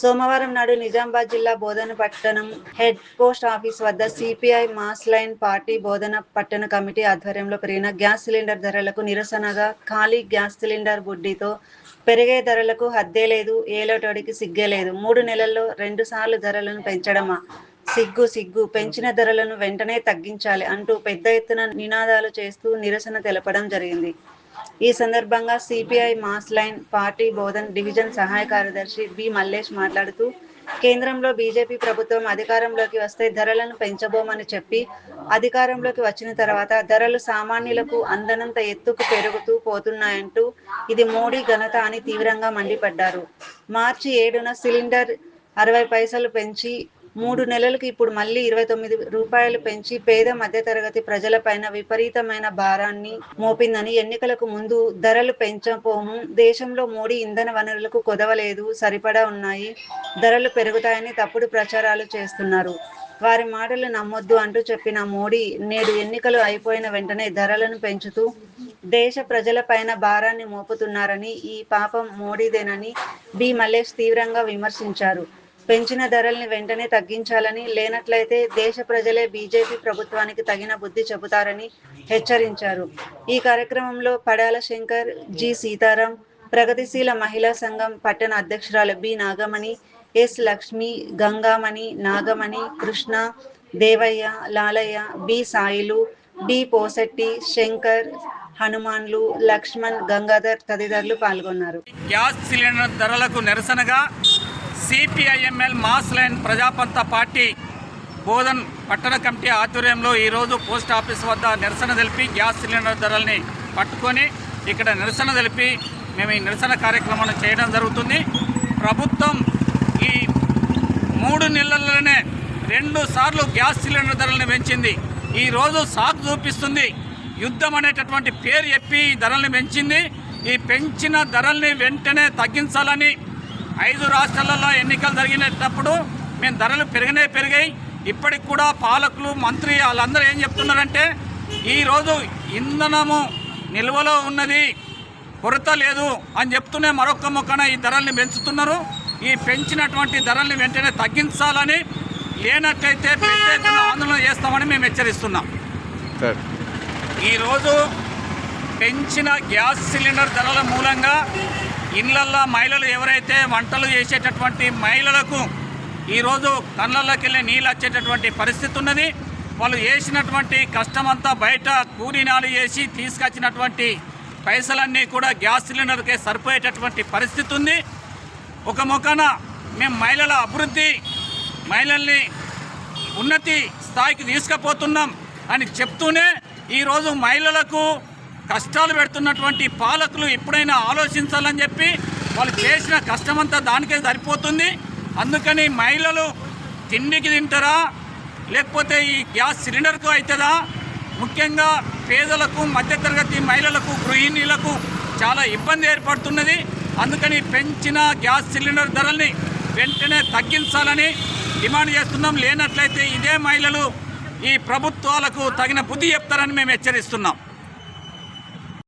సోమవారం నాడు నిజామాబాద్ జిల్లా బోధన పట్టణం హెడ్ పోస్ట్ ఆఫీస్ వద్ద సిపిఐ మాస్ లైన్ పార్టీ బోధన పట్టణ కమిటీ ఆధ్వర్యంలో పెరిగిన గ్యాస్ సిలిండర్ ధరలకు నిరసనగా ఖాళీ గ్యాస్ సిలిండర్ బుడ్డితో పెరిగే ధరలకు హద్దే లేదు, ఏలోటోడికి సిగ్గే లేదు, 3 నెలల్లో 2 సార్లు ధరలను పెంచడమా, సిగ్గు సిగ్గు, పెంచిన ధరలను వెంటనే తగ్గించాలి అంటూ పెద్ద ఎత్తున నినాదాలు చేస్తూ నిరసన తెలపడం జరిగింది. ఈ సందర్భంగా CPI mass line party Bodhan division సహాయ కార్యదర్శి బి మల్లేష్ మాట్లాడుతూ, కేంద్రంలో బీజేపీ ప్రభుత్వం అధికారంలోకి వస్తే ధరలను పెంచబోమని చెప్పి అధికారంలోకి వచ్చిన తర్వాత ధరలు సామాన్యులకు అందనంత ఎత్తుకు పెరుగుతూ పోతున్నాయంటూ ఇది మోడీ ఘనత అని తీవ్రంగా మండిపడ్డారు. మార్చి 7న సిలిండర్ 60 పైసలు పెంచి 3 నెలలకు ఇప్పుడు మళ్లీ 29 రూపాయలు పెంచి పేద మధ్యతరగతి ప్రజలపైన విపరీతమైన భారాన్ని మోపిందని, ఎన్నికలకు ముందు ధరలు పెంచపోము, దేశంలో మోడీ ఇంధన వనరులకు కొదవలేదు, సరిపడా ఉన్నాయి, ధరలు పెరుగుతాయని తప్పుడు ప్రచారాలు చేస్తున్నారు, వారి మాటలు నమ్మొద్దు అంటూ చెప్పిన మోడీ నేడు ఎన్నికలు అయిపోయిన వెంటనే ధరలను పెంచుతూ దేశ ప్రజలపైన భారాన్ని మోపుతున్నారని, ఈ పాపం మోడీదేనని బి మల్లేష్ తీవ్రంగా విమర్శించారు. పెంచిన ధరల్ని వెంటనే తగ్గించాలని, లేనట్లయితే దేశ ప్రజలే బీజేపీ ప్రభుత్వానికి తగిన బుద్ధి చెబుతారని హెచ్చరించారు. ఈ కార్యక్రమంలో పడాల శంకర్, జి సీతారాం, ప్రగతిశీల మహిళా సంఘం పట్టణ అధ్యక్షురాలు B Nagamani, S Lakshmi, Gangamani, Nagamani, Krishna, Devayya, Lalayya, B Sailu, D Posetti, Shankar, Hanumanlu, Laxman, Gangadhar తదితరులు పాల్గొన్నారు. గ్యాస్ సిలిండర్ ధరలకు నిరసనగా CPI ML mass line Prajapantha party Bodhan పట్టణ కమిటీ ఆధ్వర్యంలో ఈరోజు పోస్ట్ ఆఫీస్ వద్ద నిరసన తెలిపి గ్యాస్ సిలిండర్ ధరల్ని పట్టుకొని ఇక్కడ నిరసన తెలిపి మేము ఈ నిరసన కార్యక్రమాన్ని చేయడం జరుగుతుంది. ప్రభుత్వం ఈ 3 నెలల్లోనే 2 సార్లు గ్యాస్ సిలిండర్ ధరలను పెంచింది. ఈరోజు సాకు చూపిస్తుంది, యుద్ధం అనేటటువంటి పేరు చెప్పి ధరల్ని పెంచింది. ఈ పెంచిన ధరల్ని వెంటనే తగ్గించాలని 5 రాష్ట్రాలలో ఎన్నికలు జరిగినప్పుడు మేము ధరలు పెరిగాయి. ఇప్పటికి కూడా పాలకులు, మంత్రి వాళ్ళందరూ ఏం చెప్తున్నారంటే ఈరోజు ఇంధనము నిల్వలో ఉన్నది, కొరత లేదు అని చెప్తూనే మరొక మొక్కన ఈ ధరల్ని పెంచుతున్నారు. ఈ పెంచినటువంటి ధరల్ని వెంటనే తగ్గించాలని, లేనట్లయితే పెద్ద ఎత్తున ఆందోళన చేస్తామని మేము హెచ్చరిస్తున్నాం. ఈరోజు పెంచిన గ్యాస్ సిలిండర్ ధరల మూలంగా ఇళ్లల్లో మహిళలు ఎవరైతే వంటలు చేసేటటువంటి మహిళలకు ఈరోజు కళ్ళల్లోకి వెళ్ళి నీళ్ళు వచ్చేటటువంటి పరిస్థితి ఉన్నది. వాళ్ళు చేసినటువంటి కష్టమంతా బయట కూలీనాలు చేసి తీసుకొచ్చినటువంటి పైసలన్నీ కూడా గ్యాస్ సిలిండర్కే సరిపోయేటటువంటి పరిస్థితి ఉంది. ఒక మొక్కన మేము మహిళల అభివృద్ధి, మహిళల్ని ఉన్నతి స్థాయికి తీసుకుపోతున్నాం అని చెప్తూనే ఈరోజు మహిళలకు కష్టాలు పెడుతున్నటువంటి పాలకులు ఎప్పుడైనా ఆలోచించాలని చెప్పి వాళ్ళు చేసిన కష్టమంతా దానికే సరిపోతుంది. అందుకని మహిళలు తిండికి తింటారా లేకపోతే ఈ గ్యాస్ సిలిండర్కు అవుతుందా? ముఖ్యంగా పేదలకు, మధ్యతరగతి మహిళలకు, గృహిణీలకు చాలా ఇబ్బంది ఏర్పడుతున్నది. అందుకని పెంచిన గ్యాస్ సిలిండర్ ధరల్ని వెంటనే తగ్గించాలని డిమాండ్ చేస్తున్నాం. లేనట్లయితే ఇదే మహిళలు ఈ ప్రభుత్వాలకు తగిన బుద్ధి చెప్తారని మేము హెచ్చరిస్తున్నాం.